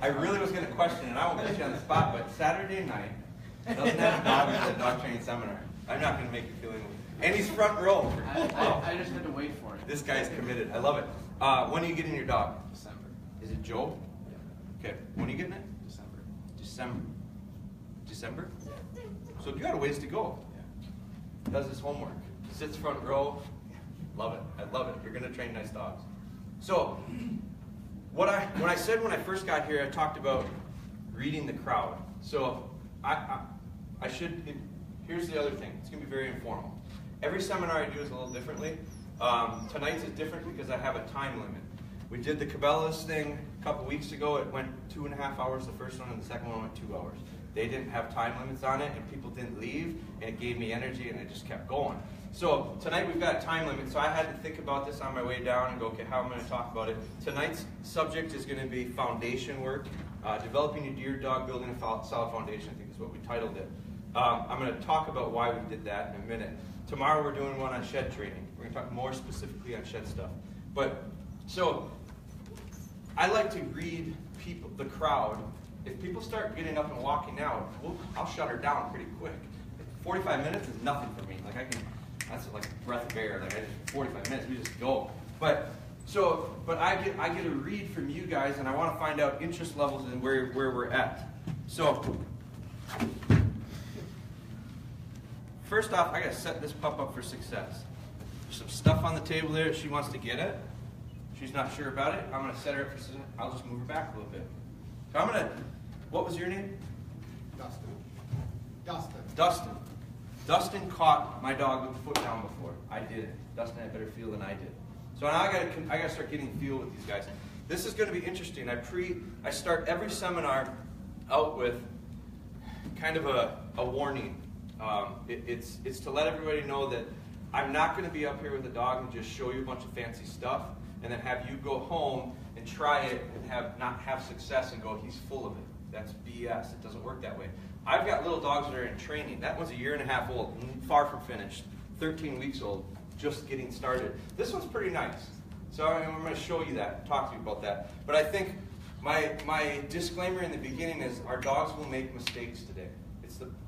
I really was going to question it. I won't put you on the spot, but Saturday night doesn't have a dog at the dog training seminar. I'm not going to make you feel anything. And he's front row. I just had to wait for it. This guy's committed. I love it. When are you getting your dog? December. Is it Joe? Yeah. Okay. When are you getting it? December. December? So you got a ways to go. Yeah. Does his homework. Sits front row. Love it. I love it. You're going to train nice dogs. So, when I said when I first got here, I talked about reading the crowd. So, here's the other thing. It's going to be very informal. Every seminar I do is a little differently. Tonight's is different because I have a time limit. We did the Cabela's thing a couple weeks ago. It went 2.5 hours, the first one, and the second one went 2 hours. They didn't have time limits on it, and people didn't leave, and it gave me energy, and it just kept going. So tonight we've got a time limit, so I had to think about this on my way down and go, okay, how am I going to talk about it? Tonight's subject is going to be foundation work, developing your deer dog, building a solid foundation, I think is what we titled it. I'm going to talk about why we did that in a minute. Tomorrow we're doing one on shed training. We're going to talk more specifically on shed stuff. So I like to read people, the crowd. If people start getting up and walking out, I'll shut her down pretty quick. 45 minutes is nothing for me. That's like a breath of air. 45 minutes, we just go. But I get a read from you guys, and I want to find out interest levels and where we're at. So first off, I got to set this pup up for success. There's some stuff on the table there. She wants to get it. She's not sure about it. I'm going to set her up for success. I'll just move her back a little bit. So I'm going to. What was your name? Dustin. Dustin caught my dog with the foot down before. I did it. Dustin had better feel than I did. So now I got to start getting feel with these guys. This is going to be interesting. I start every seminar out with kind of a warning. It's to let everybody know that I'm not going to be up here with a dog and just show you a bunch of fancy stuff and then have you go home and try it and not have success and go, he's full of it. That's BS. It doesn't work that way. I've got little dogs that are in training. That one's 1.5 years old, far from finished, 13 weeks old, just getting started. This one's pretty nice. So I'm going to show you that, talk to you about that. But I think my disclaimer in the beginning is our dogs will make mistakes today.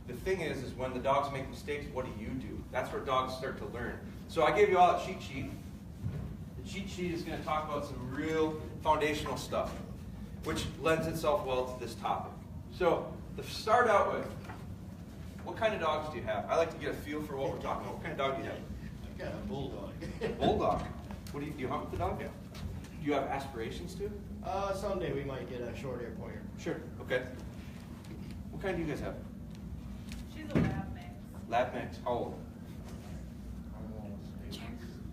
The thing is when the dogs make mistakes, what do? That's where dogs start to learn. So I gave you all a cheat sheet. The cheat sheet is going to talk about some real foundational stuff, which lends itself well to this topic. So to start out with, what kind of dogs do you have? I like to get a feel for what we're talking about. What kind of dog do you have? I've got a bulldog. Bulldog. What do you hunt with the dog? Yeah. Do you have aspirations to? Someday we might get a short-hair pointer. Sure. Okay. What kind do you guys have? She's a lab mix. Lab mix. How old?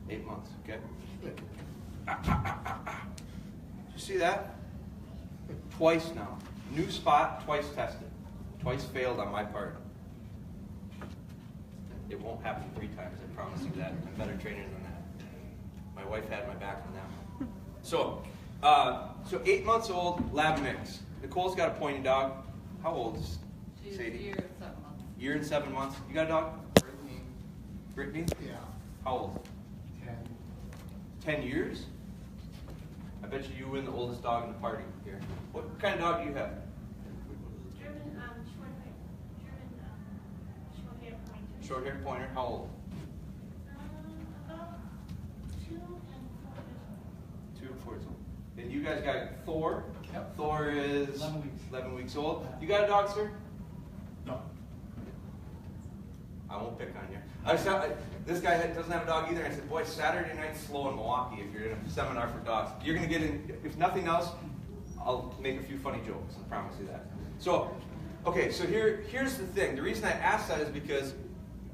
8 months. Okay. You see that? Twice now. New spot, twice tested. Twice failed on my part. It won't happen 3 times, I promise you that. I'm better trainer than that. My wife had my back on that one. So 8 months old, lab mix. Nicole's got a pointy dog. How old is Sadie? She's 1 year and 7 months. 1 year and 7 months. You got a dog? Brittany? Yeah. How old? 10 years? I bet you win the oldest dog in the party here. What kind of dog do you have? German short-hair pointer. Short-haired pointer. How old? About 2 and 4 years 2 and 4 years old. And you guys got Thor. Yep. Thor is 11 weeks. 11 weeks old. You got a dog, sir? No. I won't pick on you. This guy doesn't have a dog either. I said, boy, Saturday night's slow in Milwaukee if you're in a seminar for dogs. You're going to get in, if nothing else, I'll make a few funny jokes. I promise you that. So, okay, so here's the thing. The reason I asked that is because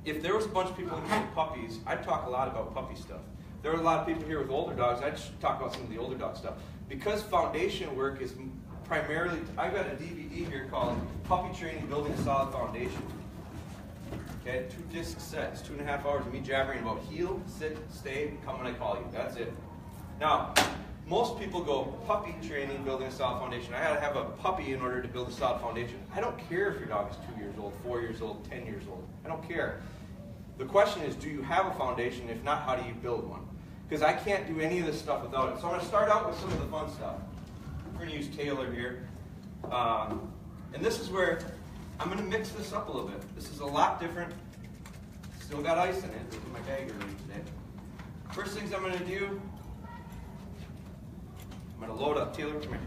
if there was a bunch of people here with puppies, I'd talk a lot about puppy stuff. There were a lot of people here with older dogs. I'd talk about some of the older dog stuff. Because foundation work is primarily, I've got a DVD here called Puppy Training, Building a Solid Foundation. Okay, 2 disc sets, 2.5 hours of me jabbering about heel, sit, stay, come when I call you. That's it. Now, most people go puppy training, building a solid foundation. I gotta have a puppy in order to build a solid foundation. I don't care if your dog is 2 years old, 4 years old, 10 years old. I don't care. The question is, do you have a foundation? If not, how do you build one? Because I can't do any of this stuff without it. So I'm gonna start out with some of the fun stuff. We're gonna use Taylor here. And this is where I'm going to mix this up a little bit. This is a lot different. Still got ice in it. This is my bag earlier today. First things I'm going to do, I'm going to load up. Taylor, come here.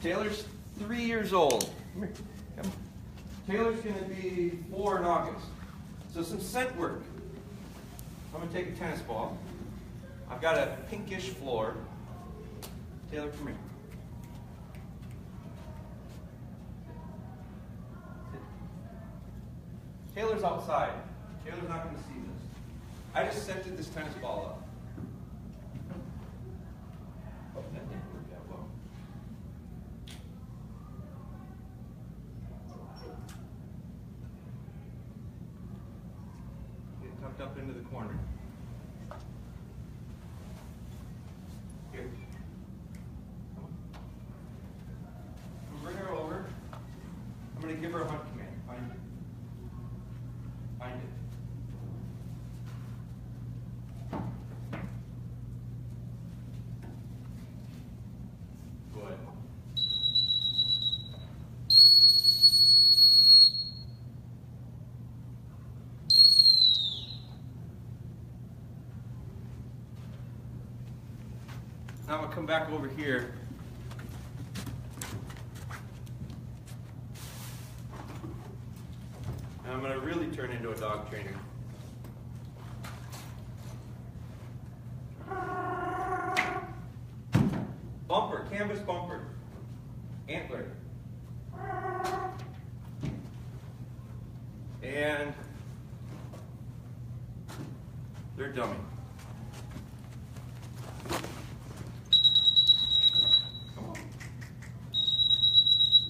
Taylor's 3 years old. Come here. Come on. Taylor's going to be 4 in August. So some scent work. I'm going to take a tennis ball. I've got a pinkish floor. Taylor, come here. Taylor's outside. Taylor's not going to see this. I just scented this tennis ball up. Oh, that didn't work that well. Get tucked up into the corner. Here. Come on. Bring her over. I'm going to give her a hunt command. Find it. Find it. Good. Now I'm going to come back over here. And I'm going to really turn into a dog trainer. Bumper, canvas bumper, antler. And they're dummy. Come on.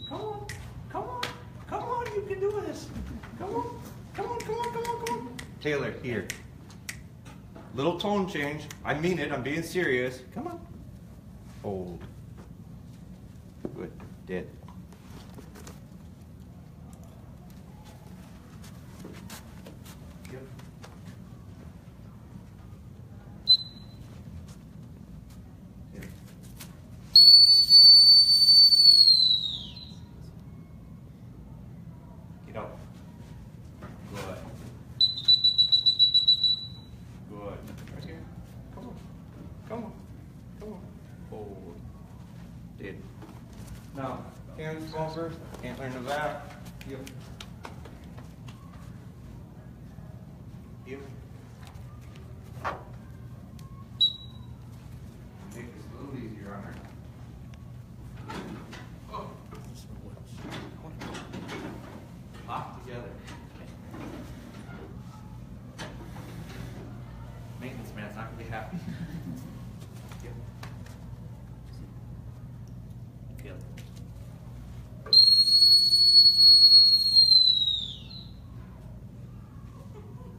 Come on. Come on. Come on, you can do this. Come on. Come on, come on, come on, come on. Taylor, here. Little tone change. I mean it. I'm being serious. Come on. Hold. Good. Dead. Yep. Yep. Get out. Good. Good. Right here. Come on. Come on. Come on. Hold. Did. Now, hands bumper, antler in the back. Yep. Yep. Make this a little easier on her. Oh. Lock together. Maintenance man's not gonna be happy. Yep. Yep.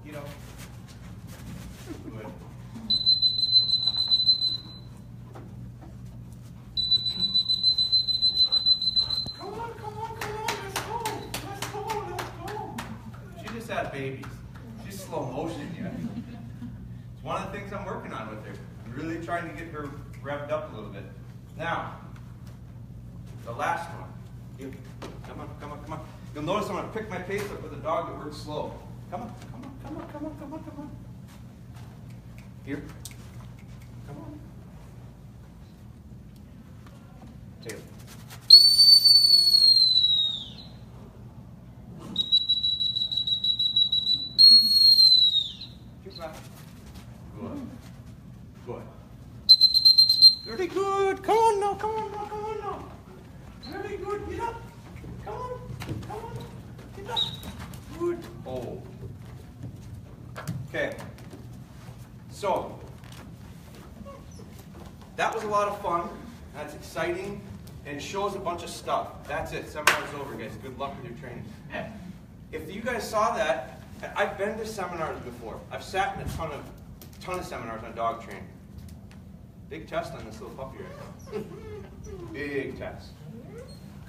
Get up. Good. Come on, come on, come on, let's go. Let's go, let's go. She just had babies. She's slow motion yet. It's one of the things I'm working on with her. I'm really trying to get her revved up a little bit. Now, the last one. Come on, come on, come on. You'll notice I'm going to pick my pace up with a dog that works slow. Come on, come on, come on, come on, come on, come on. Here. Come on. Taylor. Get back. Good. Good. Very good. Come on now, come on now, come on now. Very good. Get up. Come on. Come on. Get up. Good. Oh. Okay. So, that was a lot of fun. That's exciting. And it shows a bunch of stuff. That's it. Seminar's over, guys. Good luck with your training. If you guys saw that, I've been to seminars before. I've sat in a ton of seminars on dog training. Big test on this little puppy right now. Big test.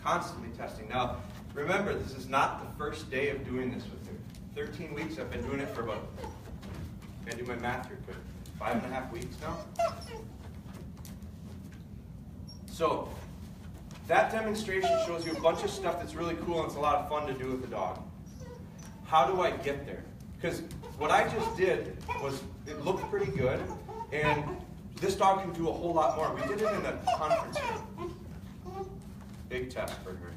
Constantly testing. Now, remember, this is not the first day of doing this with her. 13 weeks, I've been doing it for about, I do my math here quick, 5.5 weeks now. So, That demonstration shows you a bunch of stuff that's really cool and it's a lot of fun to do with the dog. How do I get there? Because what I just did was, it looked pretty good, and this dog can do a whole lot more. We did it in a conference room. Big test for her.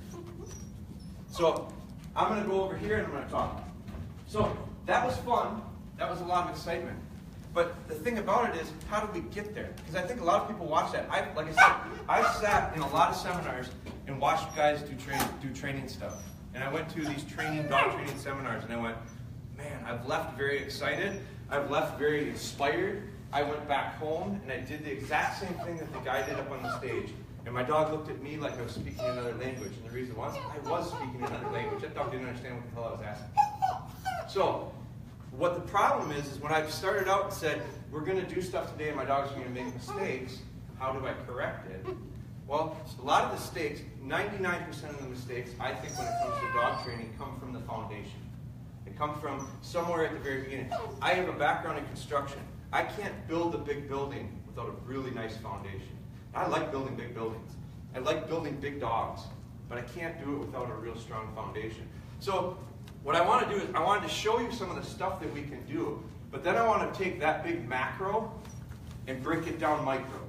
So I'm going to go over here and I'm going to talk. So that was fun. That was a lot of excitement. But the thing about it is, how do we get there? Because I think a lot of people watch that. Like I said, I sat in a lot of seminars and watched guys do training stuff. And I went to these dog training seminars, and I went, man, I've left very excited. I've left very inspired. I went back home, and I did the exact same thing that the guy did up on the stage. And my dog looked at me like I was speaking another language. And the reason was, I was speaking another language. That dog didn't understand what the hell I was asking. So, what the problem is when I started out and said, we're going to do stuff today and my dog's going to make mistakes, how do I correct it? Well, a lot of the mistakes, 99% of the mistakes, I think when it comes to dog training, come from the foundation. They come from somewhere at the very beginning. I have a background in construction. I can't build a big building without a really nice foundation. I like building big buildings. I like building big dogs, but I can't do it without a real strong foundation. So, what I want to do is, I wanted to show you some of the stuff that we can do, but then I want to take that big macro and break it down micro.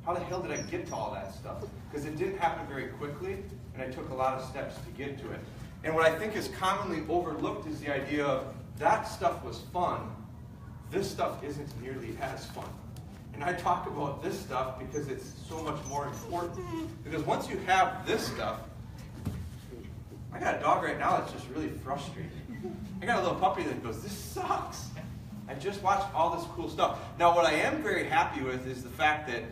How the hell did I get to all that stuff? Because it didn't happen very quickly, and I took a lot of steps to get to it. And what I think is commonly overlooked is the idea of, that stuff was fun, this stuff isn't nearly as fun. And I talk about this stuff because it's so much more important. Because once you have this stuff, I got a dog right now that's just really frustrated. I got a little puppy that goes, this sucks. I just watched all this cool stuff. Now what I am very happy with is the fact that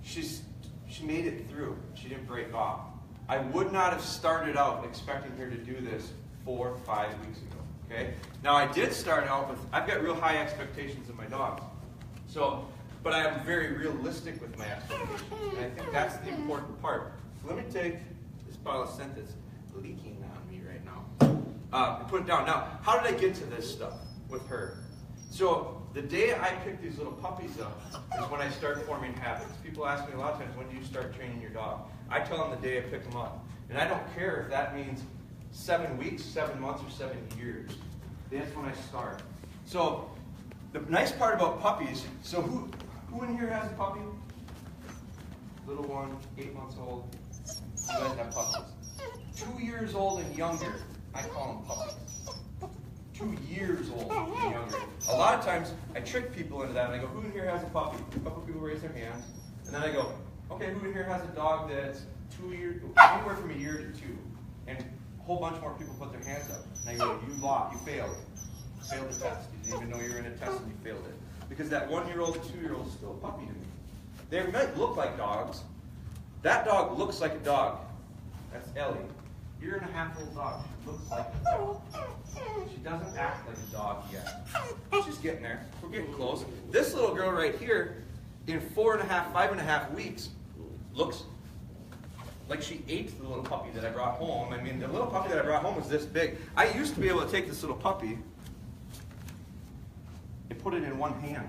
she made it through. She didn't break off. I would not have started out expecting her to do this 4 or 5 weeks ago. Okay? Now I did start out with, I've got real high expectations of my dogs. So, but I am very realistic with my expectations. And I think that's the important part. So let me take this bottle of scent that's leaking on me right now. And put it down. Now, how did I get to this stuff with her? So the day I pick these little puppies up is when I start forming habits. People ask me a lot of times, when do you start training your dog? I tell them the day I pick them up. And I don't care if that means 7 weeks, 7 months, or 7 years. That's when I start. So the nice part about puppies, so who in here has a puppy? Little one, 8 months old. You guys have puppies. 2 years old and younger, I call them puppies. 2 years old and younger. A lot of times, I trick people into that, and I go, who in here has a puppy? A couple people raise their hands. And then I go, okay, who in here has a dog that's 2 years, anywhere from 1 year to 2? And a whole bunch more people put their hands up. And I go, you failed. You failed the test. You didn't even know you were in a test and you failed it. Because that 1-year-old and 2-year-old is still a puppy to me. They might look like dogs. That dog looks like a dog. That's Ellie. 1.5-year-old dog. She looks like a dog. She doesn't act like a dog yet. She's getting there. We're getting close. This little girl right here, in 5.5 weeks, looks like she ate the little puppy that I brought home. I mean, the little puppy that I brought home was this big. I used to be able to take this little puppy and put it in one hand.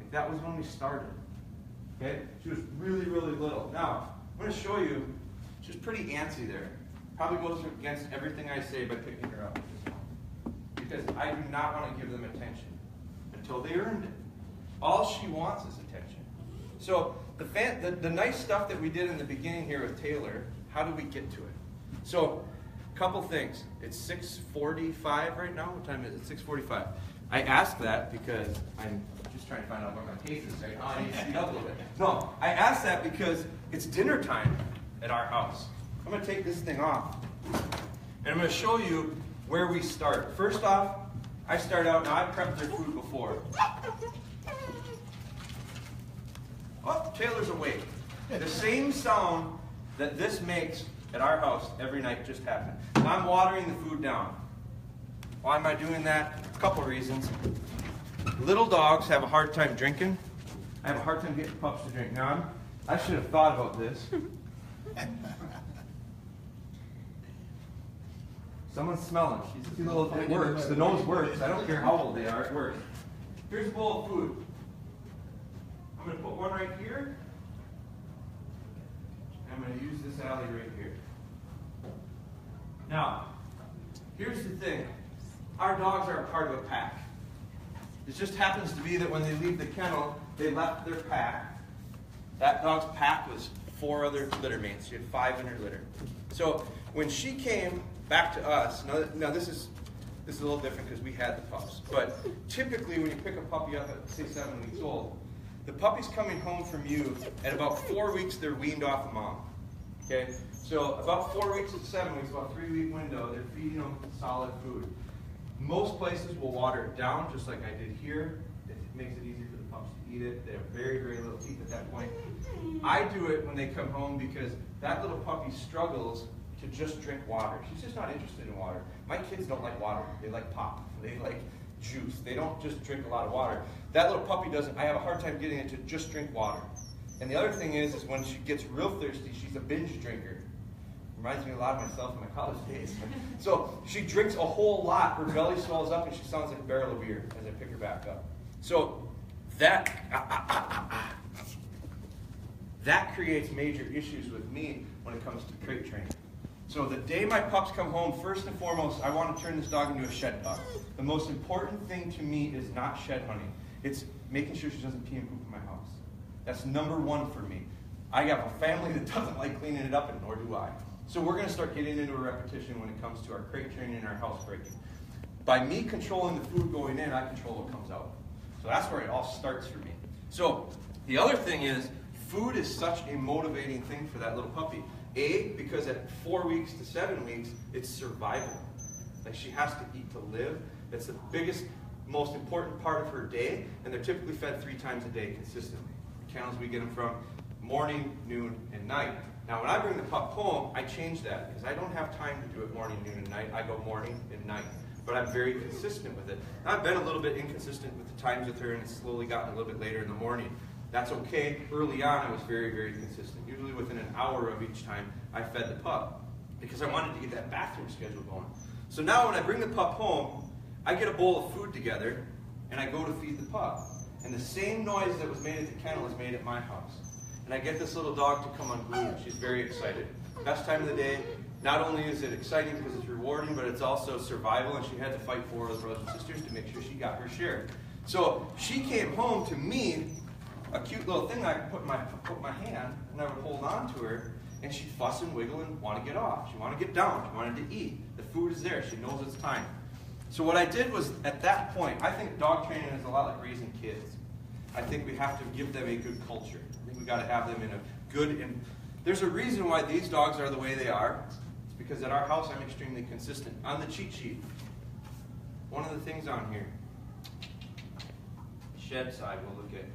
Like, that was when we started. Okay? She was really, really little. Now, I'm going to show you, she's pretty antsy there. Probably goes against everything I say by picking her up. Because I do not want to give them attention until they earned it. All she wants is attention. So the nice stuff that we did in the beginning here with Taylor, how do we get to it? So, a couple things. It's 6:45 right now. What time is it? 6:45. I asked that because I'm just trying to find out where my pace is right now. I need to speed up a little bit. No, I asked that because it's dinner time at our house. I'm going to take this thing off, and I'm going to show you where we start. First off, I start out, now I've prepped their food before. Oh, Taylor's awake. The same sound that this makes at our house every night just happened. Now I'm watering the food down. Why am I doing that? A couple reasons. Little dogs have a hard time drinking. I have a hard time getting pups to drink. Now, I should have thought about this. Someone's smelling. See, little, it works. The nose works. I don't care how old they are. It works. Here's a bowl of food. I'm going to put one right here. And I'm going to use this alley right here. Now, here's the thing. Our dogs are a part of a pack. It just happens to be that when they leave the kennel, they left their pack. That dog's pack was 4 other litter mates. She had 5 in her litter. So when she came back to us, now this is a little different because we had the pups. But typically when you pick a puppy up at, say, 7 weeks old, the puppy's coming home from you at about 4 weeks, they're weaned off of mom. Okay? So about 4 weeks to 7 weeks, about a 3-week window, they're feeding them solid food. Most places will water it down, just like I did here. It makes it easier for the pups to eat it. They have very, very little teeth at that point. I do it when they come home because that little puppy struggles to just drink water. She's just not interested in water. My kids don't like water. They like pop. They like juice. They don't just drink a lot of water. That little puppy doesn't. I have a hard time getting it to just drink water. And the other thing is when she gets real thirsty, she's a binge drinker. Reminds me a lot of myself in my college days. So she drinks a whole lot. Her belly swells up and she sounds like a barrel of beer as I pick her back up. So that creates major issues with me when it comes to crate training. So the day my pups come home, first and foremost, I want to turn this dog into a shed dog. The most important thing to me is not shed hunting. It's making sure she doesn't pee and poop in my house. That's number 1 for me. I have a family that doesn't like cleaning it up, and nor do I. So we're going to start getting into a repetition when it comes to our crate training and our house breaking. By me controlling the food going in, I control what comes out. So that's where it all starts for me. So the other thing is, food is such a motivating thing for that little puppy. A, because at 4 weeks to 7 weeks, it's survival. Like she has to eat to live. That's the biggest, most important part of her day, and they're typically fed 3 times a day consistently. The kennels we get them from morning, noon, and night. Now when I bring the pup home, I change that because I don't have time to do it morning, noon, and night. I go morning and night. But I'm very consistent with it. I've been a little bit inconsistent with the times with her, and it's slowly gotten a little bit later in the morning. That's okay. Early on, I was very, very consistent. Usually within an hour of each time, I fed the pup because I wanted to get that bathroom schedule going. So now when I bring the pup home, I get a bowl of food together, and I go to feed the pup. And the same noise that was made at the kennel is made at my house. And I get this little dog to come unglued. She's very excited. Best time of the day. Not only is it exciting because it's rewarding, but it's also survival, and she had to fight 4 other brothers and sisters to make sure she got her share. So she came home to me, a cute little thing I could put my hand, and I would hold on to her, and she'd fuss and wiggle and want to get off. She wanted to get down. She wanted to eat. The food is there. She knows it's time. So what I did was, at that point, I think dog training is a lot like raising kids. I think we have to give them a good culture. I think we've got to have them in a good, and there's a reason why these dogs are the way they are. It's because at our house I'm extremely consistent. On the cheat sheet, one of the things on here, shed side we'll look at.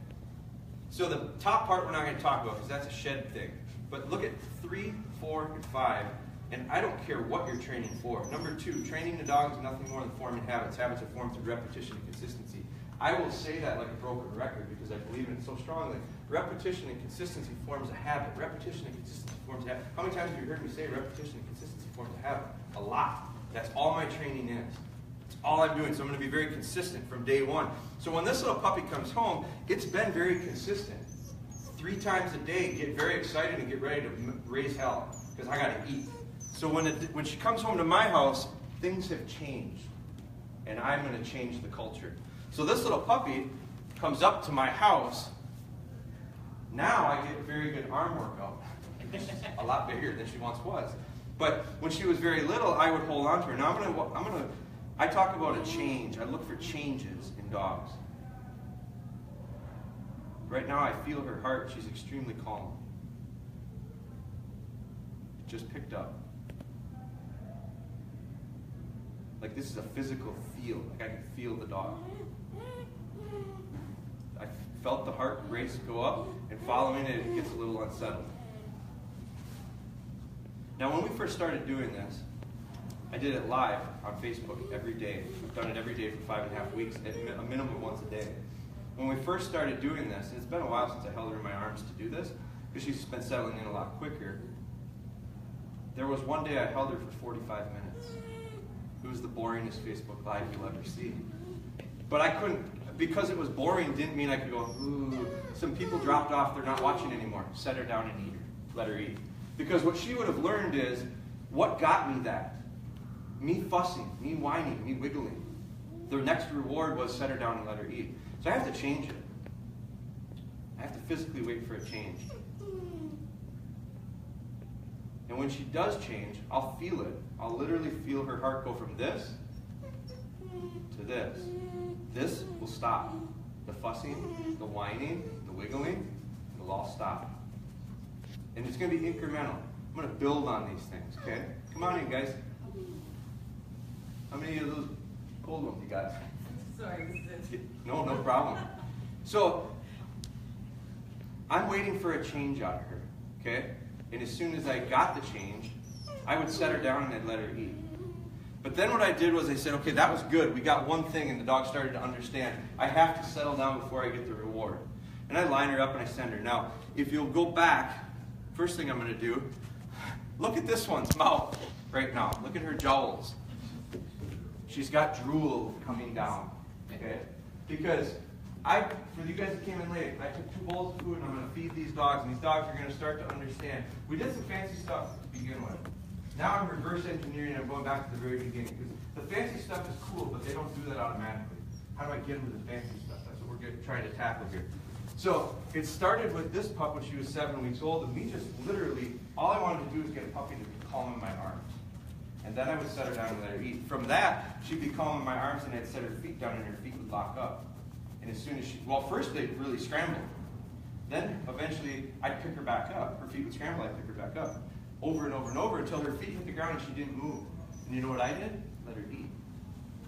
So the top part we're not going to talk about because that's a shed thing. But look at 3, 4, and 5, and I don't care what you're training for. Number 2, training the dog is nothing more than forming habits. Habits are formed through repetition and consistency. I will say that like a broken record because I believe in it so strongly. Repetition and consistency forms a habit. Repetition and consistency forms a habit. How many times have you heard me say repetition and consistency forms a habit? A lot. That's all my training is. It's all I'm doing. So I'm going to be very consistent from day 1. So when this little puppy comes home, it's been very consistent. 3 times a day, get very excited and get ready to raise hell because I got to eat. So when she comes home to my house, things have changed, and I'm going to change the culture. So this little puppy comes up to my house. Now I get a very good arm workout. A lot bigger than she once was. But when she was very little, I would hold on to her. Now I talk about a change. I look for changes in dogs. Right now I feel her heart. She's extremely calm. It just picked up. Like this is a physical feel. Like I can feel the dog. I felt the heart race go up, and following it, it gets a little unsettled. Now, when we first started doing this, I did it live on Facebook every day. I've done it every day for 5.5 weeks, at a minimum once a day. When we first started doing this, and it's been a while since I held her in my arms to do this, because she's been settling in a lot quicker, there was one day I held her for 45 minutes. It was the boringest Facebook Live you'll ever see. But I couldn't, because it was boring didn't mean I could go, ooh. Some people dropped off, they're not watching anymore. Set her down and eat her. Let her eat. Because what she would have learned is, what got me that? Me fussing, me whining, me wiggling. The next reward was set her down and let her eat. So I have to change it. I have to physically wait for a change. And when she does change, I'll feel it. I'll literally feel her heart go from this to this. This will stop. The fussing, the whining, the wiggling, it'll all stop. And it's going to be incremental. I'm going to build on these things, okay? Come on in, guys. How many of those cold ones you got? Sorry. No problem. So, I'm waiting for a change out of her, okay? And as soon as I got the change, I would set her down and I'd let her eat. But then what I did was I said, okay, that was good. We got one thing, and the dog started to understand. I have to settle down before I get the reward. And I line her up and I send her. Now, if you'll go back, first thing I'm going to do, look at this one's mouth right now. Look at her jowls. She's got drool coming down, okay? Because for you guys that came in late, I took 2 bowls of food and I'm going to feed these dogs, and these dogs are going to start to understand. We did some fancy stuff to begin with. Now I'm reverse engineering and I'm going back to the very beginning, because the fancy stuff is cool, but they don't do that automatically. How do I get them to the fancy stuff? That's what we're trying to tackle here. So it started with this pup when she was 7 weeks old, and we just literally, all I wanted to do was get a puppy to be calm in my arms. And then I would set her down and let her eat. From that, she'd be calm in my arms, and I'd set her feet down and her feet would lock up. And as soon as well, first they'd really scramble. Then eventually I'd pick her back up. Her feet would scramble, I'd pick her back up. Over and over and over until her feet hit the ground and she didn't move. And you know what I did? Let her eat.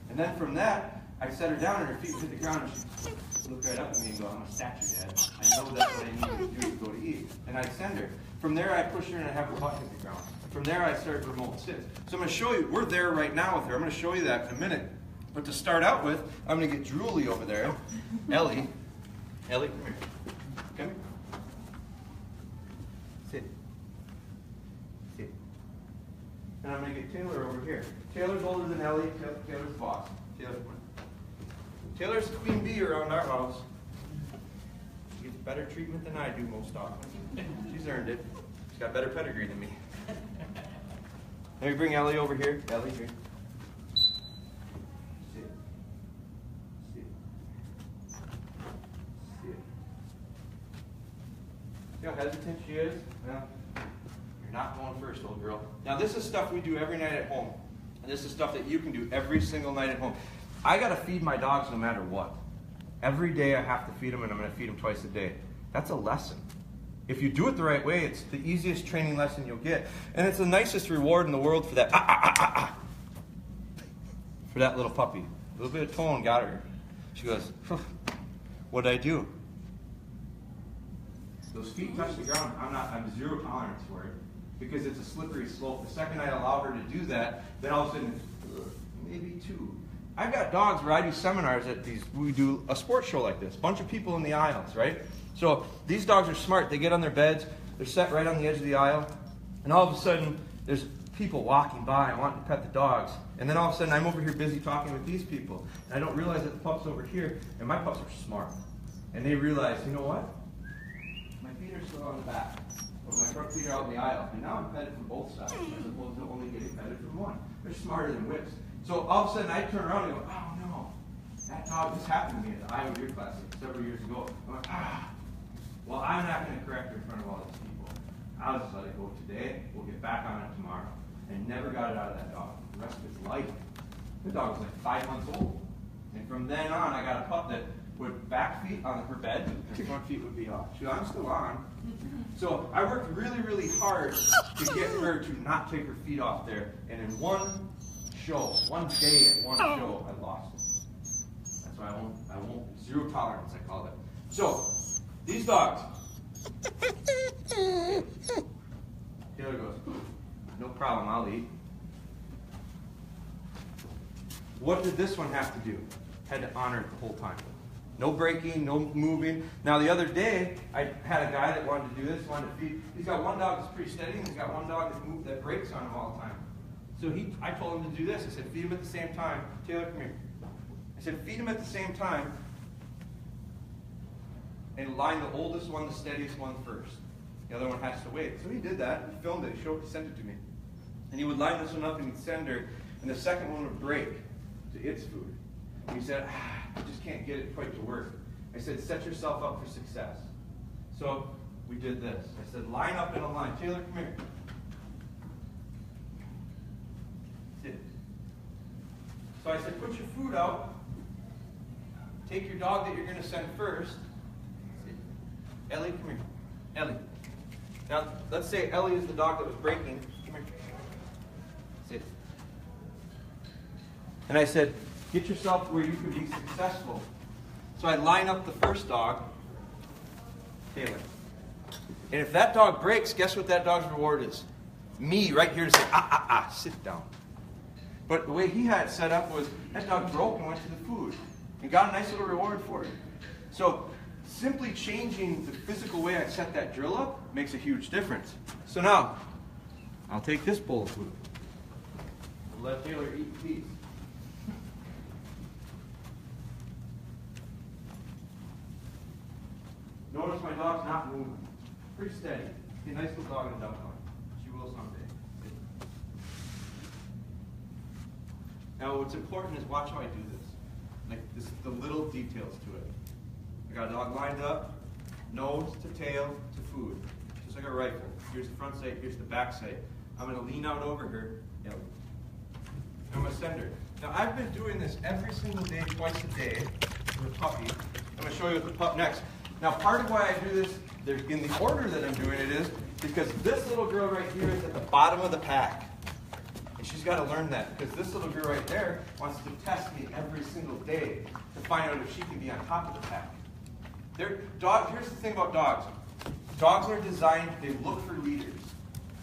And then from that, I set her down and her feet would hit the ground and she'd look right up at me and go, I'm a statue, Dad. I know that's what I need to do to go to eat. And I'd send her. From there, I'd push her and I'd have her butt hit the ground. From there, I started remote sits. So I'm going to show you, we're there right now with her. I'm going to show you that in a minute. But to start out with, I'm going to get Drooly over there. Ellie, come here. Come here. Sit. Sit. And I'm going to get Taylor over here. Taylor's older than Ellie. Taylor's the boss. Taylor's the queen bee around our house. She gets better treatment than I do most often. She's earned it. She's got better pedigree than me. Let me bring Ellie over here. Ellie, here. Sit. Sit. Sit. See how hesitant she is? Well, you're not going first, old girl. Now, this is stuff we do every night at home. And this is stuff that you can do every single night at home. I got to feed my dogs no matter what. Every day I have to feed them, and I'm going to feed them twice a day. That's a lesson. If you do it the right way, it's the easiest training lesson you'll get. And it's the nicest reward in the world for that, for that little puppy. A little bit of tone got her. She goes, what'd I do? Those feet touch the ground. I'm 0 tolerance for it, because it's a slippery slope. The second I allow her to do that, then all of a sudden, maybe 2. I've got dogs where I do seminars at these, we do a sports show like this, bunch of people in the aisles, right? So these dogs are smart. They get on their beds, they're set right on the edge of the aisle, and all of a sudden there's people walking by wanting to pet the dogs. And then all of a sudden I'm over here busy talking with these people, and I don't realize that the pup's over here, and my pups are smart. And they realize, you know what? My feet are still on the back, but my front feet are out in the aisle, and now I'm petted from both sides, as opposed to only getting petted from one. They're smarter than whips. So all of a sudden I turn around and go, oh no, that dog, this happened to me at the Iowa Deer Classic several years ago. I'm like, well, I'm not going to correct her in front of all these people. I'll just let it go today. We'll get back on it tomorrow. And never got it out of that dog the rest of its life. The dog was like 5 months old. And from then on, I got a pup that would back feet on her bed, and front feet would be off. I'm still on. So I worked really, really hard to get her to not take her feet off there. And in one day at one show, I lost it. That's why I won't, 0 tolerance, I call it. So, these dogs. Taylor goes, no problem, I'll eat. What did this one have to do? Had to honor it the whole time. No breaking, no moving. Now the other day, I had a guy that wanted to do this, wanted to feed. He's got one dog that's pretty steady, and he's got one dog that breaks on him all the time. So I told him to do this. I said, feed him at the same time. Taylor, come here. I said, feed him at the same time, and line the oldest one, the steadiest one first. The other one has to wait. So he did that. He filmed it. He sent it to me. And he would line this one up and he'd send her, and the second one would break to its food. And he said, I just can't get it quite to work. I said, set yourself up for success. So we did this. I said, line up in a line. Taylor, come here. Sit. So I said, put your food out. Take your dog that you're going to send first. Sit. Ellie, come here. Ellie. Now, let's say Ellie is the dog that was breaking. Come here. Sit. And I said, get yourself where you can be successful. So I line up the first dog, Taylor. And if that dog breaks, guess what that dog's reward is? Me right here to say, sit down. But the way he had it set up was, that dog broke and went to the food. And got a nice little reward for it. So simply changing the physical way I set that drill up makes a huge difference. So now, I'll take this bowl of food. And let Taylor eat peace. Notice my dog's not moving. Pretty steady. Be a nice little dog in a dog park. She will someday. Now what's important is watch how I do this. Like this, the little details to it. I got a dog lined up, nose to tail to food. Just like a rifle. Here's the front sight, here's the back sight. I'm going to lean out over her. Yep. I'm going to send her. Now I've been doing this every single day, twice a day, with a puppy. I'm going to show you with the pup next. Now part of why I do this, in the order that I'm doing it is, because this little girl right here is at the bottom of the pack. And she's got to learn that, because this little girl right there wants to test me every single day to find out if she can be on top of the pack. Here's the thing about dogs. Dogs are designed, they look for leaders.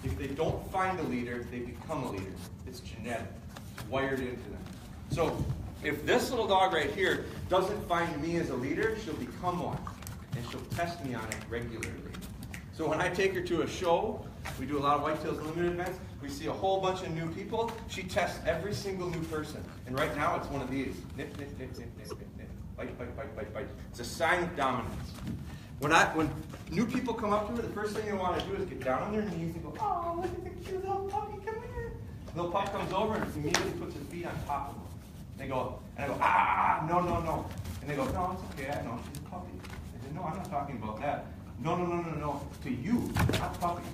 If they don't find a leader, they become a leader. It's genetic. It's wired into them. So if this little dog right here doesn't find me as a leader, she'll become one. And she'll test me on it regularly. So when I take her to a show, we do a lot of Whitetails Limited events, we see a whole bunch of new people, she tests every single new person. And right now it's one of these. Nip, nip, nip, nip, nip, nip, nip. Bite, bite, bite, bite, bite. It's a sign of dominance. When new people come up to her, the first thing they want to do is get down on their knees and go, oh, look at the cute little puppy, come here. The little pup comes over and immediately puts her feet on top of them. They go, and I go, no, no, no. And they go, no, it's okay, I know, she's a puppy. I said, no, I'm not talking about that. No, no, no, no, no, to you, not puppy.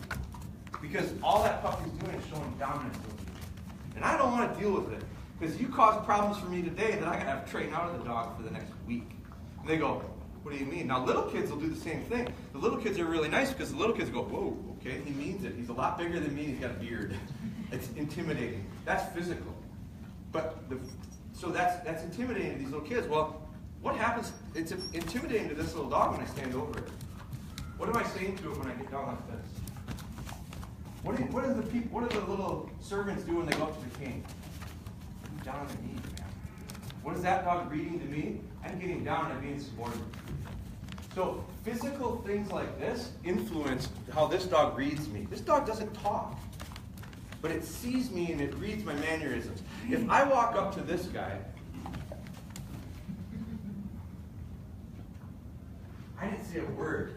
Because all that puppy's doing is showing dominance over you. And I don't want to deal with it. Because you cause problems for me today that I got to have trained out of the dog for the next week. And they go, what do you mean? Now little kids will do the same thing. The little kids are really nice because the little kids go, whoa, okay, he means it. He's a lot bigger than me and he's got a beard. It's intimidating. That's physical. So that's intimidating to these little kids. Well, what happens, it's intimidating to this little dog when I stand over it. What am I saying to it when I get down like this? What do the little servants do when they go up to the king? Down on their knees, man. What is that dog reading to me? I'm getting down and being subordinate. So physical things like this influence how this dog reads me. This dog doesn't talk, but it sees me and it reads my mannerisms. If I walk up to this guy, I didn't say a word.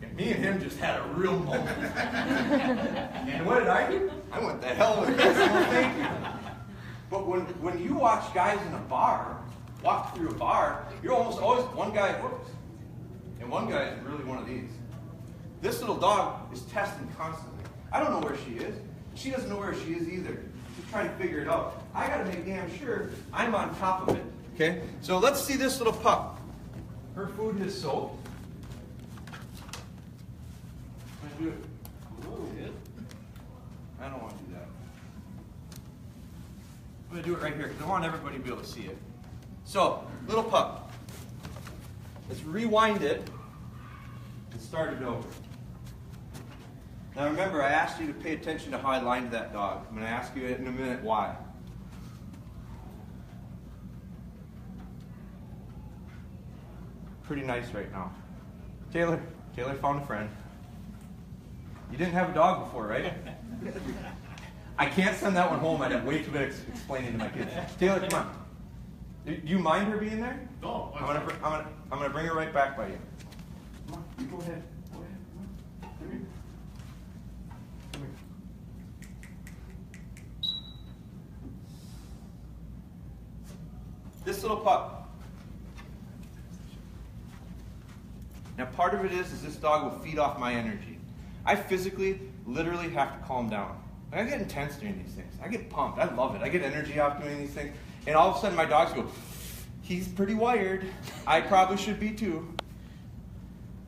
And me and him just had a real moment. And what did I do? I went the hell with this. Thank you. But when you watch guys in a bar, walk through a bar, you're almost always, one guy whoops. And one guy is really one of these. This little dog is testing constantly. I don't know where she is. She doesn't know where she is either. She's trying to figure it out. I got to make damn sure I'm on top of it. Okay? So let's see this little pup. Her food is soaked. Do it a little bit. I don't want to do that. I'm going to do it right here because I want everybody to be able to see it. So, little pup. Let's rewind it and start it over. Now remember, I asked you to pay attention to how I lined that dog. I'm going to ask you in a minute why. Pretty nice right now. Taylor found a friend. You didn't have a dog before, right? I can't send that one home. I'd have way too much explaining to my kids. Taylor, come on. Do you mind her being there? No. I'm gonna bring her right back by you. Come on, you go ahead. Go ahead. Come on. little pup. Now part of it is this dog will feed off my energy. I physically, literally have to calm down. Like, I get intense doing these things. I get pumped. I love it. I get energy off doing these things. And all of a sudden my dogs go, he's pretty wired. I probably should be too.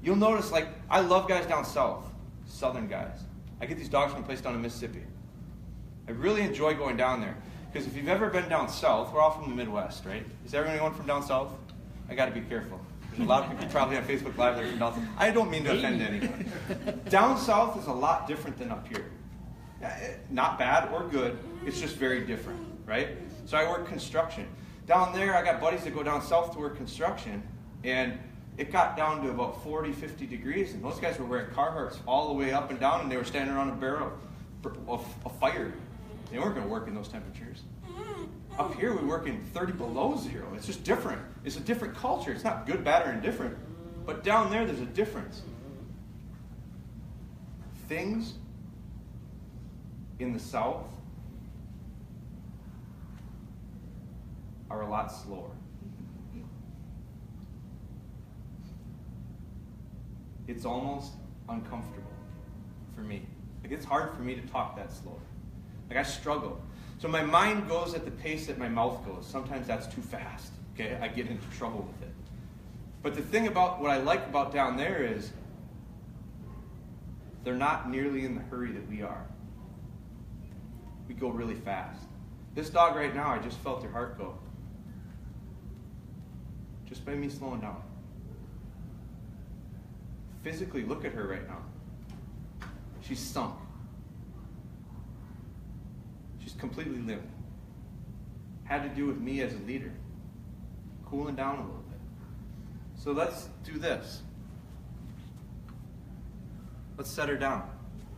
You'll notice, like, I love guys down south, southern guys. I get these dogs from a place down in Mississippi. I really enjoy going down there. Because if you've ever been down south, we're all from the Midwest, right? Is there anyone from down south? I got to be careful. There's a lot of people probably on Facebook Live that are from down south. I don't mean to offend anyone. Down south is a lot different than up here. Not bad or good, it's just very different, right? So I work construction. Down there, I got buddies that go down south to work construction, and it got down to about 40, 50 degrees, and those guys were wearing Carhartts all the way up and down, and they were standing around a barrel of fire. They weren't going to work in those temperatures. Up here, we work in 30 below zero. It's just different. It's a different culture. It's not good, bad, or indifferent. But down there, there's a difference. Things in the south are a lot slower. It's almost uncomfortable for me. Like, it's hard for me to talk that slow. Like, I struggle. So my mind goes at the pace that my mouth goes. Sometimes that's too fast. Okay, I get into trouble with it. But the thing about what I like about down there is they're not nearly in the hurry that we are. We go really fast. This dog right now, I just felt her heart go. Just by me slowing down. Physically, look at her right now. She's sunk. She's completely limp. Had to do with me as a leader. Cooling down a little bit. So let's do this. Let's set her down.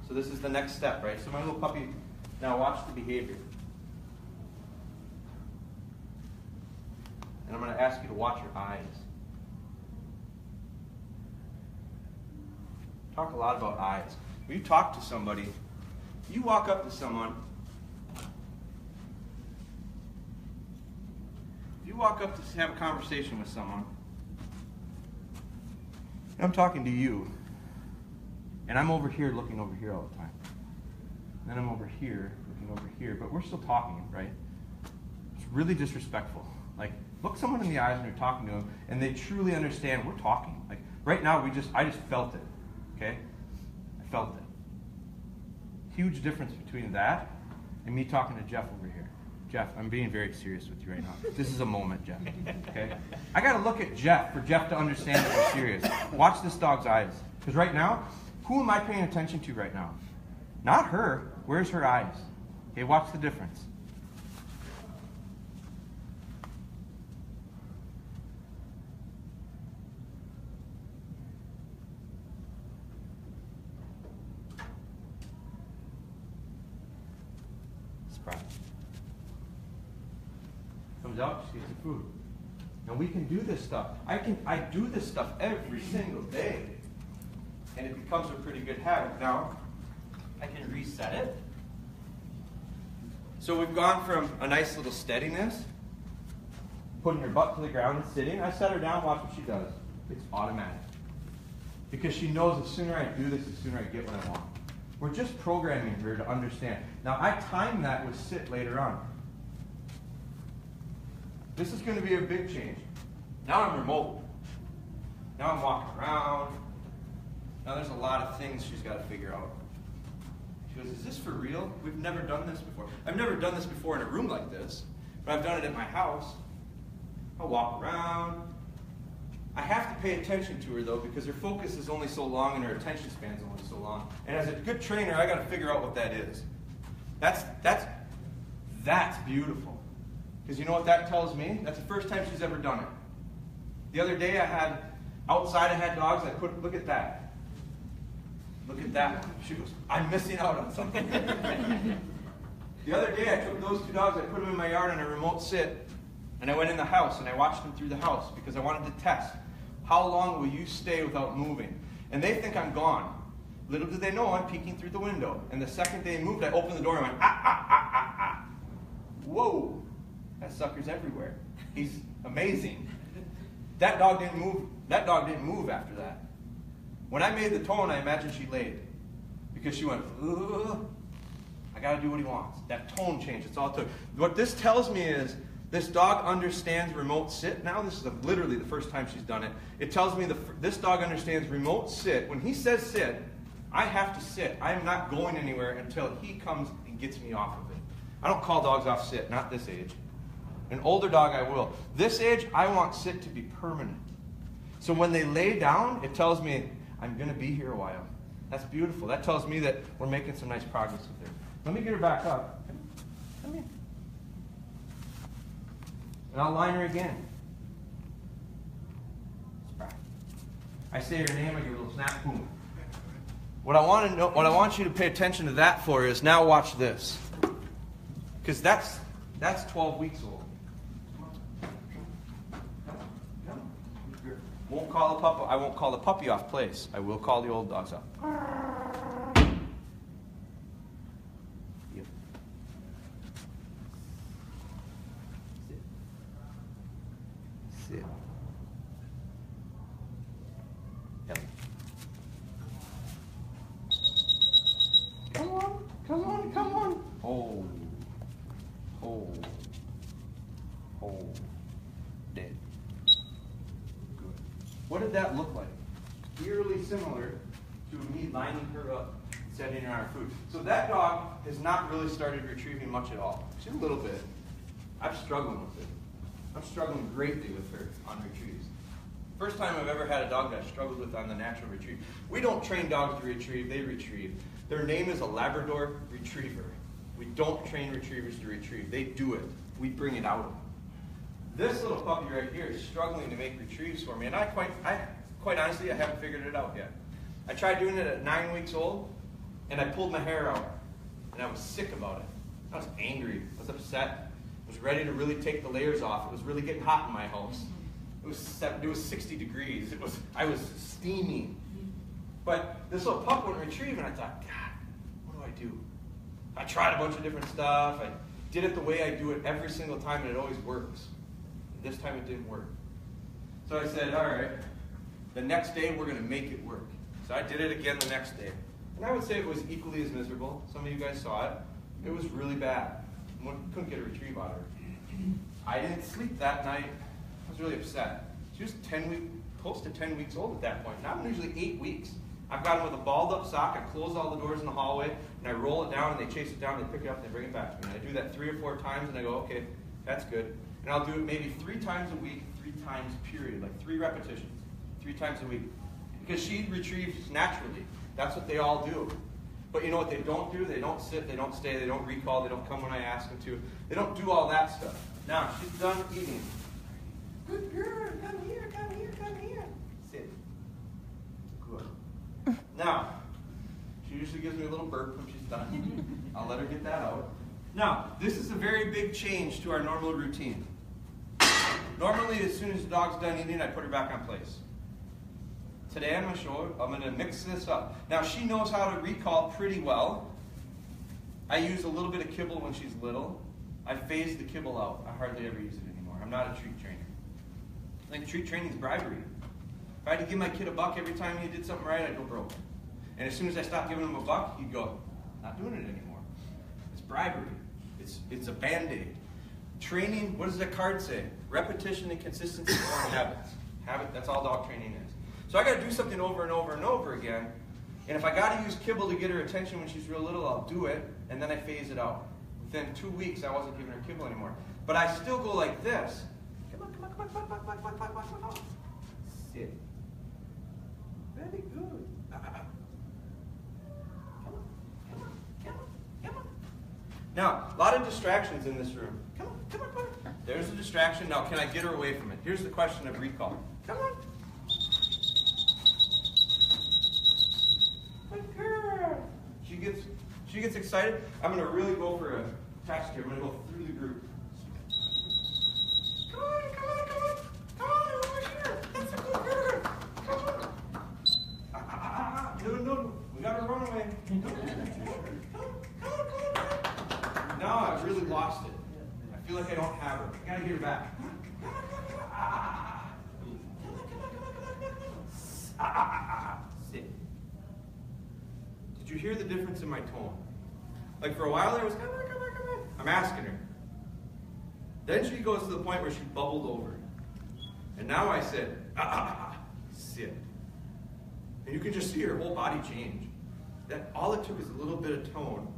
So this is the next step, right? So my little puppy, now watch the behavior. And I'm going to ask you to watch your eyes. Talk a lot about eyes. When you talk to somebody, you walk up to someone, you walk up to have a conversation with someone, and I'm talking to you, and I'm over here looking over here all the time. And then I'm over here looking over here, but we're still talking, right? It's really disrespectful. Like, look someone in the eyes when you're talking to them, and they truly understand we're talking. Like, right now, I just felt it, okay? I felt it. Huge difference between that and me talking to Jeff over here. Jeff, I'm being very serious with you right now. This is a moment, Jeff, okay? I gotta look at Jeff for Jeff to understand that we're serious. Watch this dog's eyes. Because right now, who am I paying attention to right now? Not her. Where's her eyes? Okay, watch the difference. Surprise. Comes out, she gets the food. Now we can do this stuff. I do this stuff every single day. And it becomes a pretty good habit. Now, I can reset it. So we've gone from a nice little steadiness, putting her butt to the ground and sitting. I set her down, watch what she does. It's automatic. Because she knows the sooner I do this, the sooner I get what I want. We're just programming her to understand. Now, I time that with sit later on. This is going to be a big change. Now I'm remote. Now I'm walking around. Now there's a lot of things she's got to figure out. She goes, is this for real? We've never done this before. I've never done this before in a room like this, but I've done it at my house. I'll walk around. I have to pay attention to her though, because her focus is only so long and her attention span is only so long. And as a good trainer, I got to figure out what that is. That's beautiful. Because you know what that tells me? That's the first time she's ever done it. The other day outside I had dogs, look at that. Look at that one. She goes, I'm missing out on something. The other day I took those two dogs, I put them in my yard on a remote sit, and I went in the house and I watched them through the house because I wanted to test. How long will you stay without moving? And they think I'm gone. Little do they know I'm peeking through the window. And the second they moved, I opened the door and went, ah, ah, ah, ah, ah. Whoa, that sucker's everywhere. He's Amazing. That dog didn't move. That dog didn't move after that. When I made the tone, I imagine she laid. Because she went, ugh, I got to do what he wants. That tone changed. It's all it took. What this tells me is this dog understands remote sit. Now this is literally the first time she's done it. It tells me this dog understands remote sit. When he says sit, I have to sit. I am not going anywhere until he comes and gets me off of it. I don't call dogs off sit, not this age. An older dog I will. This age, I want sit to be permanent. So when they lay down, it tells me I'm going to be here a while. That's beautiful. That tells me that we're making some nice progress with her. Let me get her back up. Come here. And I'll line her again. I say her name, I give her a little snap, boom. What I want you to pay attention to that for is now watch this. Because that's 12 weeks old. I won't call the puppy off place. I will call the old dogs up. Yep. Sit. Yep. Come on, come on, come on. Hold. Hold. Hold. Dead. Good. What did that look like? Eerily similar to me lining her up, setting her on her food. So that dog has not really started retrieving much at all. She's a little bit. I'm struggling with it. I'm struggling greatly with her on retrieves. First time I've ever had a dog that I struggled with on the natural retrieve. We don't train dogs to retrieve, they retrieve. Their name is a Labrador Retriever. We don't train retrievers to retrieve. They do it. We bring it out of them. This little puppy right here is struggling to make retrieves for me, and I quite honestly, I haven't figured it out yet. I tried doing it at 9 weeks old, and I pulled my hair out, and I was sick about it. I was angry. I was upset. I was ready to really take the layers off. It was really getting hot in my house. It was 60 degrees. I was steaming. But this little pup wouldn't retrieve, and I thought, God, what do I do? I tried a bunch of different stuff. I did it the way I do it every single time, and it always works. This time it didn't work. So I said, all right, the next day we're going to make it work. So I did it again the next day. And I would say it was equally as miserable. Some of you guys saw it. It was really bad. Couldn't get a retrieve out of her. I didn't sleep that night. I was really upset. She was close to 10 weeks old at that point. Now I'm usually 8 weeks. I've got them with a balled up sock. I close all the doors in the hallway, and I roll it down, and they chase it down, they pick it up, and they bring it back to me. And I do that 3 or 4 times, and I go, okay, that's good. And I'll do it maybe 3 times a week, 3 times period, like 3 repetitions, 3 times a week. Because she retrieves naturally. That's what they all do. But you know what they don't do? They don't sit, they don't stay, they don't recall, they don't come when I ask them to. They don't do all that stuff. Now, she's done eating. Good girl, come here, come here, come here. Sit. Good. Now, she usually gives me a little burp when she's done. I'll let her get that out. Now, this is a very big change to our normal routine. Normally, as soon as the dog's done eating, I put her back on place. Today, I'm going to mix this up. Now, she knows how to recall pretty well. I use a little bit of kibble when she's little. I phase the kibble out. I hardly ever use it anymore. I'm not a treat trainer. I think treat training is bribery. If I had to give my kid a buck every time he did something right, I'd go broke. And as soon as I stopped giving him a buck, he'd go, not doing it anymore. It's bribery. It's a Band-Aid. Training, what does the card say? Repetition and consistency form habits. That's all dog training is. So I got to do something over and over and over again. And if I got to use kibble to get her attention when she's real little, I'll do it, and then I phase it out. Within 2 weeks, I wasn't giving her kibble anymore. But I still go like this. Come on, come on, come on, come on, come on, come on, come on, come on. Sit. Very good. Come on, come on, come on, come on. Now, a lot of distractions in this room. Come on, come on, come on. There's a distraction. Now, can I get her away from it? Here's the question of recall. Come on. Good girl. She gets excited. I'm going to really go for a test here. I'm going to go through the group. Come on, come on, come on. Come on, over here. That's a good girl. Come on. No. We got to run away. Come on. Now I've really lost it. I feel like I don't have her. I got to get her back. Come on. hear the difference in my tone? Like for a while there was, come on, come on, come on. I'm asking her. Then she goes to the point where she bubbled over. And now I said, sit. And you can just see her whole body change. That all it took is a little bit of tone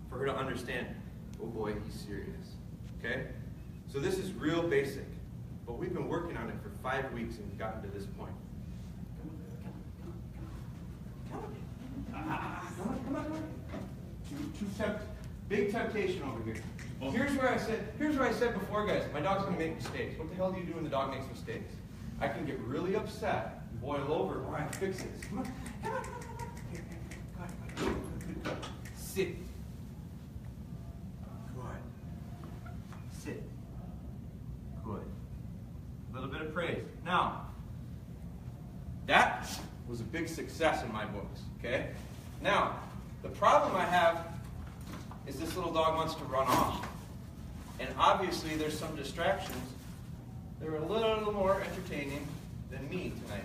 for her to understand, oh boy, he's serious. Okay? So this is real basic. But we've been working on it for 5 weeks and we've gotten to this point. Come on, come on. Big temptation over here. Here's where I said before, guys, my dog's going to make mistakes. What the hell do you do when the dog makes mistakes? I can get really upset, boil over, or I fix this. Come on, come on, come on. Here, go ahead. Sit. Good. Sit. Good. A little bit of praise. Now, that was a big success in my books, okay? Now, the problem I have is this little dog wants to run off. And obviously there's some distractions that are a little more entertaining than me tonight.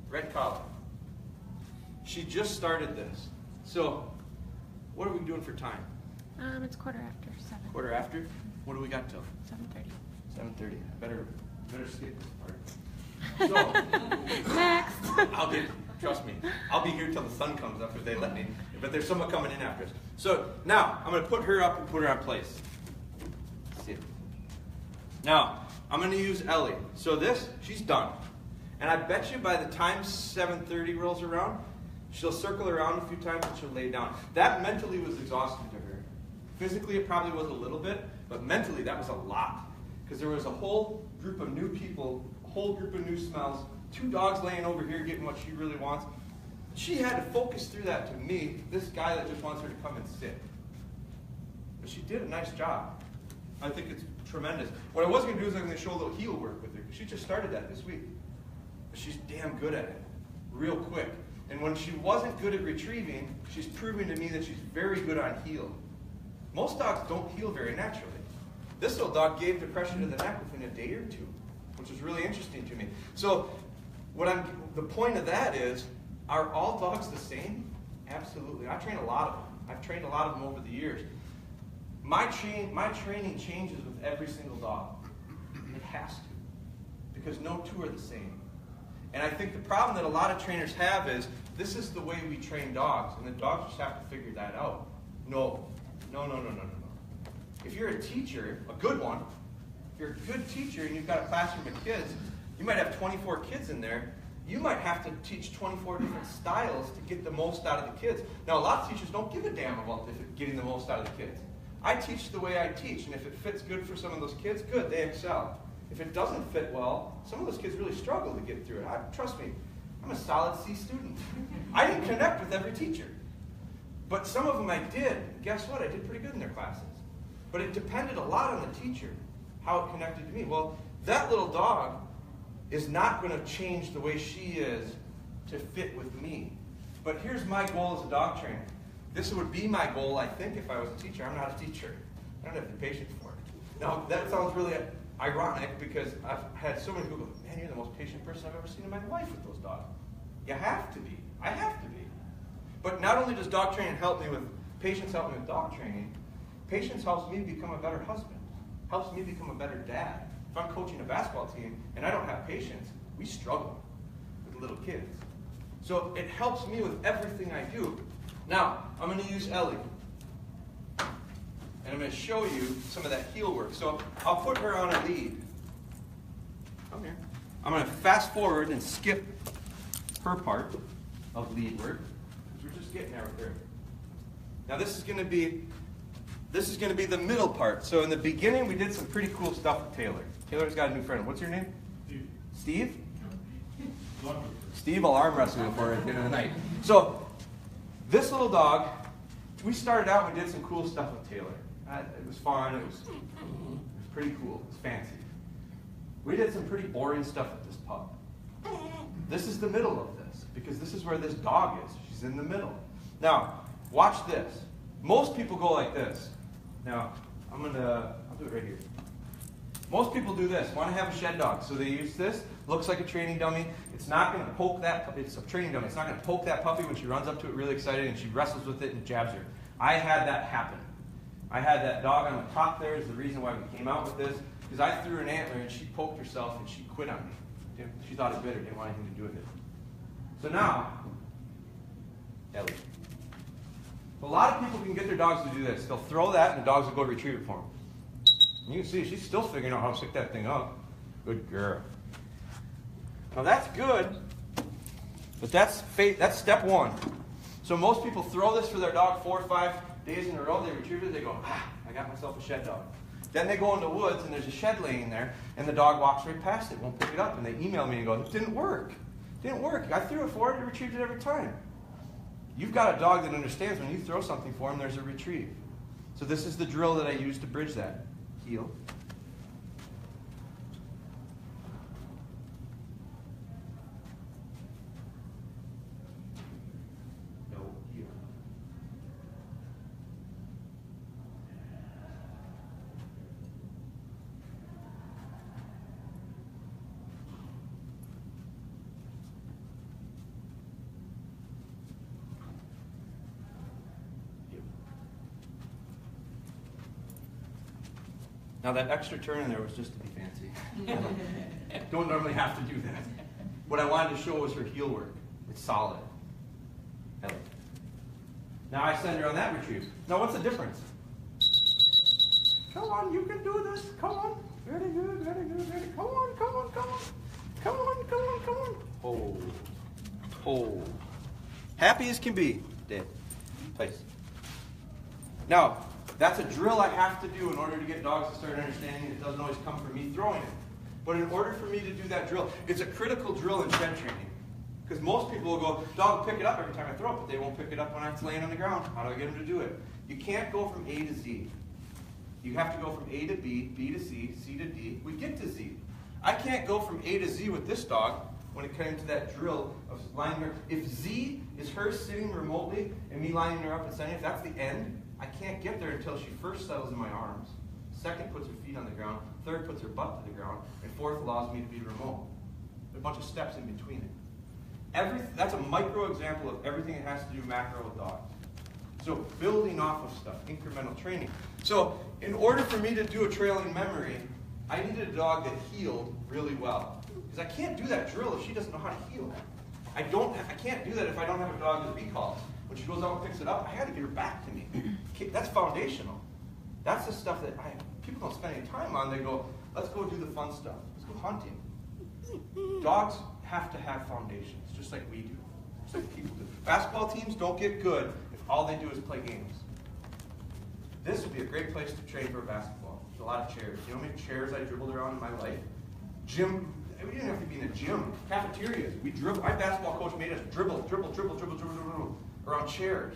Red collar. She just started this. So, what are we doing for time? It's 7:15. Quarter after? What do we got till? 7:30. 7:30. Better skip this part. So, Next. trust me, I'll be here till the sun comes up if they let me. But there's someone coming in after us. So now, I'm going to put her up and put her on place. Sit. Now, I'm going to use Ellie. So this, she's done. And I bet you by the time 7:30 rolls around, she'll circle around a few times and she'll lay down. That mentally was exhausting to her. Physically, it probably was a little bit, but mentally, that was a lot. Because there was a whole group of new people, a whole group of new smells, 2 dogs laying over here getting what she really wants. She had to focus through that to me, this guy that just wants her to come and sit. But she did a nice job. I think it's tremendous. What I was going to do is I'm going to show a little heel work with her. She just started that this week. But she's damn good at it, real quick. And when she wasn't good at retrieving, she's proving to me that she's very good on heel. Most dogs don't heel very naturally. This little dog gave depression to the neck within a day or 2, which is really interesting to me. So the point of that is, are all dogs the same? Absolutely. I train a lot of them. I've trained a lot of them over the years. My training changes with every single dog. It has to. Because no 2 are the same. And I think the problem that a lot of trainers have is, this is the way we train dogs, and the dogs just have to figure that out. No. If you're a teacher, a good one, if you're a good teacher and you've got a classroom of kids, you might have 24 kids in there. You might have to teach 24 different styles to get the most out of the kids. Now, a lot of teachers don't give a damn about getting the most out of the kids. I teach the way I teach, and if it fits good for some of those kids, good, they excel. If it doesn't fit well, some of those kids really struggle to get through it. Trust me, I'm a solid C student. I didn't connect with every teacher. But some of them I did. Guess what? I did pretty good in their classes. But it depended a lot on the teacher, how it connected to me. Well, that little dog is not going to change the way she is to fit with me. But here's my goal as a dog trainer. This would be my goal, I think, if I was a teacher. I'm not a teacher. I don't have the patience for it. Now, that sounds really ironic because I've had so many people go, man, you're the most patient person I've ever seen in my life with those dogs. You have to be. I have to be. But not only does dog training help me with, patience help me with dog training, patience helps me become a better husband, helps me become a better dad. If I'm coaching a basketball team and I don't have patience, we struggle with little kids. So it helps me with everything I do. Now, I'm going to use Ellie. And I'm going to show you some of that heel work. So I'll put her on a lead. Come here. I'm going to fast forward and skip her part of lead work. Because we're just getting there with her. Now this is going to be the middle part. So in the beginning, we did some pretty cool stuff with Taylor. Taylor's got a new friend. What's your name? Steve? Steve will arm wrestle you for it at the end of the night. So this little dog, we started out and we did some cool stuff with Taylor. It was fun. It was pretty cool. It was fancy. We did some pretty boring stuff with this pup. This is the middle of this because this is where this dog is. She's in the middle. Now, watch this. Most people go like this. Now, I'll do it right here. Most people do this, want to have a shed dog. So they use this, looks like a training dummy. It's not going to poke that, it's a training dummy. It's not going to poke that puppy when she runs up to it really excited and she wrestles with it and jabs her. I had that happen. I had that dog on the top there is the reason why we came out with this, because I threw an antler and she poked herself and she quit on me. She thought it bit her, didn't want anything to do with it. So now, Ellie. A lot of people can get their dogs to do this. They'll throw that and the dogs will go retrieve it for them. And you can see she's still figuring out how to stick that thing up. Good girl. Now that's good, but that's step one. So most people throw this for their dog 4 or 5 days in a row. They retrieve it, they go, I got myself a shed dog. Then they go in the woods and there's a shed laying there and the dog walks right past it, won't pick it up, and they email me and go, it didn't work. It didn't work. I threw it for it, it retrieved it every time. You've got a dog that understands when you throw something for him, there's a retrieve. So this is the drill that I use to bridge that. Heel. No, heel. Now that extra turn in there was just to be fancy. Don't normally have to do that. What I wanted to show was her heel work. It's solid. Ellie. Now I send her on that retrieve. Now what's the difference? Come on, you can do this. Come on. Very good, very good, very good. Come on, come on, come on. Come on, come on, come on. Hold. Hold. Happy as can be. Dead. Place. Now, that's a drill I have to do in order to get dogs to start understanding it doesn't always come from me throwing it. But in order for me to do that drill, it's a critical drill in shed training. Because most people will go, dog will pick it up every time I throw it, but they won't pick it up when it's laying on the ground. How do I get them to do it? You can't go from A to Z. You have to go from A to B, B to C, C to D. We get to Z. I can't go from A to Z with this dog when it comes to that drill of lining her. If Z is her sitting remotely and me lining her up and sending, if that's the end, I can't get there until she first settles in my arms, second puts her feet on the ground, third puts her butt to the ground, and fourth allows me to be remote. There's a bunch of steps in between it. That's a micro example of everything it has to do macro with dogs. So building off of stuff, incremental training. So in order for me to do a trailing memory, I needed a dog that healed really well. Because I can't do that drill if she doesn't know how to heel. I can't do that if I don't have a dog that recalls. When she goes out and picks it up, I had to get her back to me. That's foundational. That's the stuff that people don't spend any time on. They go, let's go do the fun stuff. Let's go hunting. Dogs have to have foundations, just like we do. Just like people do. Basketball teams don't get good if all they do is play games. This would be a great place to train for basketball. There's a lot of chairs. You know how many chairs I dribbled around in my life? Gym. We didn't have to be in a gym. Cafeterias. We dribble. My basketball coach made us dribble around chairs.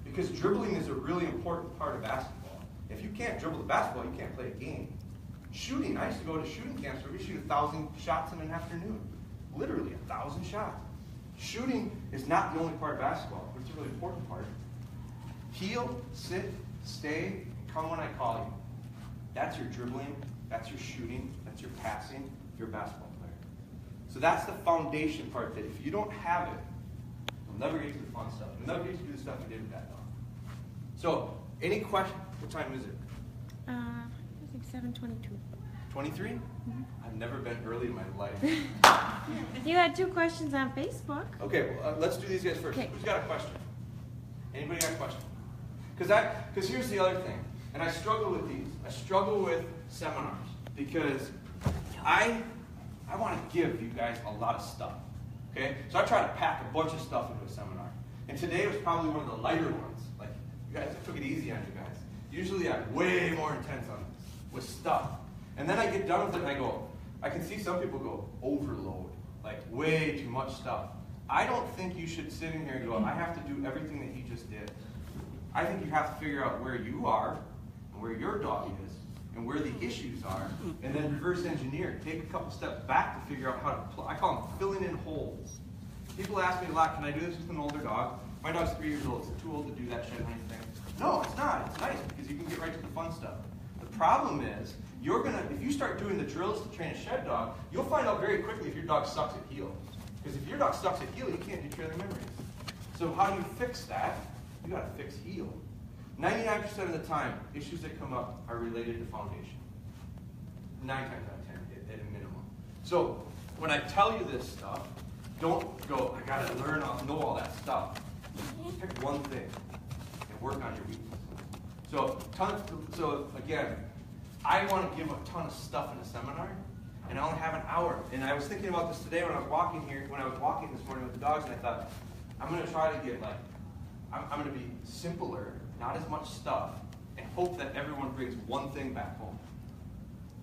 Because dribbling is a really important part of basketball. If you can't dribble the basketball, you can't play a game. Shooting. I used to go to shooting camps where we shoot 1,000 shots in an afternoon. Literally 1,000 shots. Shooting is not the only part of basketball, but it's a really important part. Heel, sit, stay, come when I call you. That's your dribbling, that's your shooting, that's your passing, if you're a basketball player. So that's the foundation part that if you don't have it, you'll never get to the fun stuff. You'll never get to do the stuff you did with that dog. So, any question? What time is it? I think 7:22. 23? Mm-hmm. I've never been early in my life. You had 2 questions on Facebook. Okay, well, let's do these guys first. Okay. Who's got a question? Anybody got a question? Because here's the other thing, and I struggle with these. I struggle with seminars because I want to give you guys a lot of stuff. Okay, so I try to pack a bunch of stuff into a seminar, and today was probably one of the lighter ones. Like you guys, I took it easy on you guys. Usually I'm way more intense on this with stuff, and then I get done with it and I go. I can see some people go overload, like way too much stuff. I don't think you should sit in here and go, I have to do everything that he just did. I think you have to figure out where you are and where your dog is and where the issues are, and then reverse engineer. Take a couple steps back to figure out how to I call them filling in holes. People ask me a lot, can I do this with an older dog? My dog's 3 years old. Is it too old to do that shed hunting thing? No, it's not. It's nice because you can get right to the fun stuff. The problem is if you start doing the drills to train a shed dog, you'll find out very quickly if your dog sucks at heel. Because if your dog sucks at heel, you can't do trailing memories. So how do you fix that? You gotta fix heel. 99% of the time, issues that come up are related to foundation. 9 times out of 10, at a minimum. So when I tell you this stuff, don't go, I gotta learn, know all that stuff. Pick one thing and work on your weakness. So again, I want to give a ton of stuff in a seminar, and I only have an hour. And I was thinking about this today when I was walking this morning with the dogs, and I thought, I'm going to try to get I'm going to be simpler, not as much stuff, and hope that everyone brings one thing back home.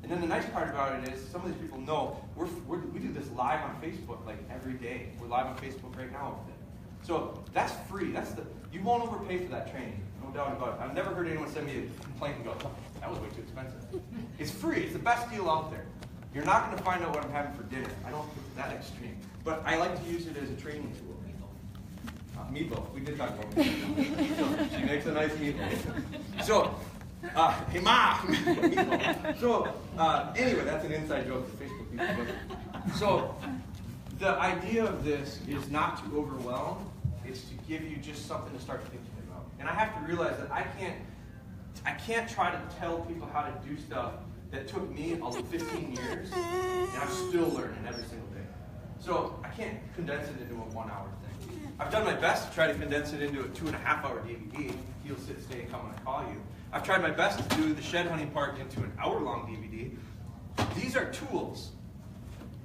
And then the nice part about it is, some of these people know, we do this live on Facebook like every day. We're live on Facebook right now with it. So that's free. You won't overpay for that training, no doubt about it. I've never heard anyone send me a complaint and go, oh, that was way too expensive. It's free. It's the best deal out there. You're not going to find out what I'm having for dinner. I don't think it's that extreme. But I like to use it as a training tool. Meatloaf. We did talk about meatloaf. So, she makes a nice meatloaf. So, hey, Mom! Meatloaf. So, anyway, that's an inside joke for Facebook people. So, the idea of this is not to overwhelm. It's to give you just something to start thinking about. And I have to realize that I can't try to tell people how to do stuff that took me 15 years, and I'm still learning every single day. So I can't condense it into a 1 hour thing. I've done my best to try to condense it into a 2.5 hour DVD. Heel, sit, stay, come when I call you. I've tried my best to do the shed hunting part into an hour-long DVD. These are tools.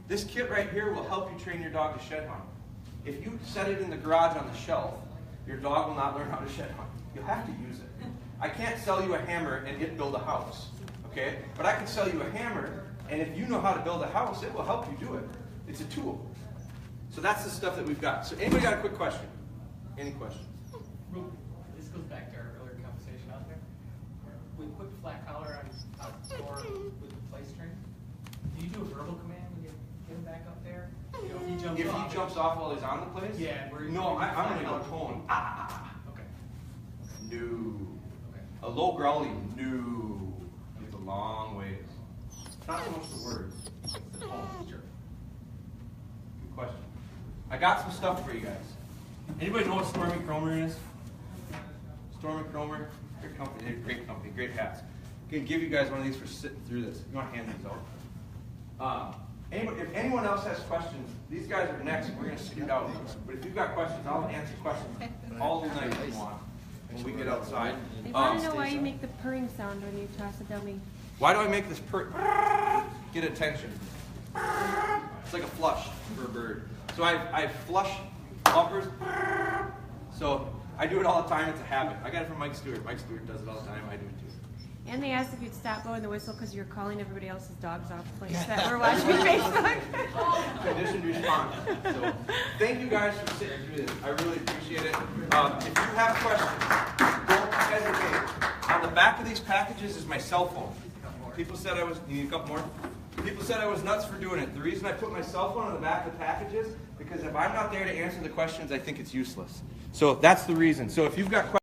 This kit right here will help you train your dog to shed hunt. If you set it in the garage on the shelf, your dog will not learn how to shed hunt. You'll have to use it. I can't sell you a hammer and it build a house, okay? But I can sell you a hammer, and if you know how to build a house, it will help you do it. It's a tool. So that's the stuff that we've got. So anybody got a quick question? Any questions? This goes back to our earlier conversation out there. We put flat collar on outdoor with the play string. Do you do a verbal command when you get him back up there? You know, if he jumps off while he's on the place? Yeah. No, I'm going to go tone. Okay. No. Okay. A low growly, no. It's a long ways. It's not so much the words, it's the tone. Sure. Good question. I got some stuff for you guys. Anybody know what Stormy Cromer is? Stormy Cromer, great company, great hats. I can give you guys one of these for sitting through this. You want to hand these out? If anyone else has questions, these guys are next. We're going to scoot out. But if you've got questions, I'll answer questions all the night if you want when we get outside. They want to know why you make the purring sound when you toss a dummy. Why do I make this get attention? It's like a flush for a bird. So I flush bumpers. So I do it all the time. It's a habit. I got it from Mike Stewart. Mike Stewart does it all the time. I do it too. And they asked if you'd stop blowing the whistle because you're calling everybody else's dogs off the place that we're watching Facebook. Conditioned response. So thank you guys for sitting through this. I really appreciate it. If you have questions, don't hesitate. On the back of these packages is my cell phone. People said you need a couple more? People said I was nuts for doing it. The reason I put my cell phone on the back of the packages, because if I'm not there to answer the questions, I think it's useless. So that's the reason. So if you've got questions,